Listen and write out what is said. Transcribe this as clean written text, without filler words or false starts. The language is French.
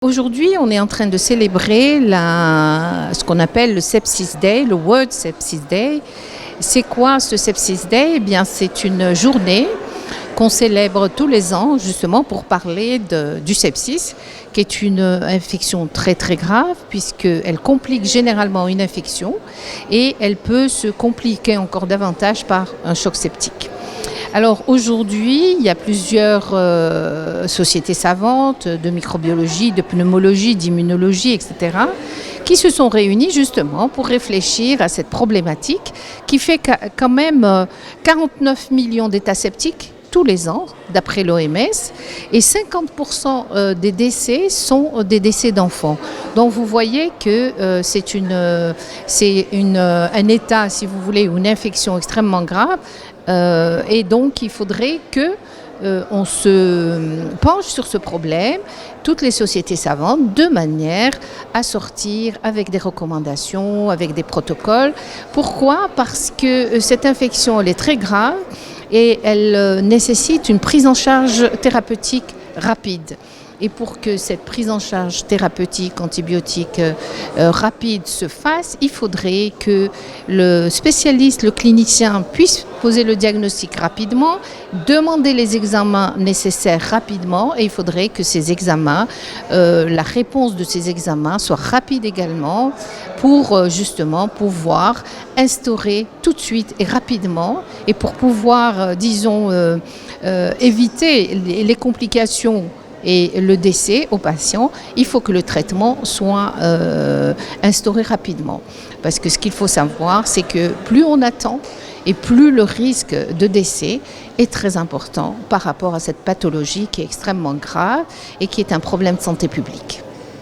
Aujourd'hui, on est en train de célébrer ce qu'on appelle le Sepsis Day, le World Sepsis Day. C'est quoi ce Sepsis Day? Eh bien, c'est une journée qu'on célèbre tous les ans justement pour parler du sepsis, qui est une infection très très grave puisqu'elle complique généralement une infection et elle peut se compliquer encore davantage par un choc septique. Alors aujourd'hui, il y a plusieurs sociétés savantes de microbiologie, de pneumologie, d'immunologie, etc., qui se sont réunies justement pour réfléchir à cette problématique qui fait quand même 49 millions d'états septiques tous les ans, d'après l'OMS, et 50% des décès sont des décès d'enfants. Donc vous voyez que c'est un état, si vous voulez, ou une infection extrêmement grave, et donc il faudrait que on se penche sur ce problème, toutes les sociétés savantes, de manière à sortir avec des recommandations, avec des protocoles. Pourquoi? Parce que cette infection, elle est très grave et elle nécessite une prise en charge thérapeutique rapide. Et pour que cette prise en charge thérapeutique, antibiotique rapide se fasse, il faudrait que le spécialiste, le clinicien puisse poser le diagnostic rapidement, demander les examens nécessaires rapidement et il faudrait que ces examens, la réponse de ces examens soit rapide également pour justement pouvoir instaurer tout de suite et rapidement et pour pouvoir, éviter les complications et le décès aux patients, il faut que le traitement soit instauré rapidement. Parce que ce qu'il faut savoir, c'est que plus on attend et plus le risque de décès est très important par rapport à cette pathologie qui est extrêmement grave et qui est un problème de santé publique.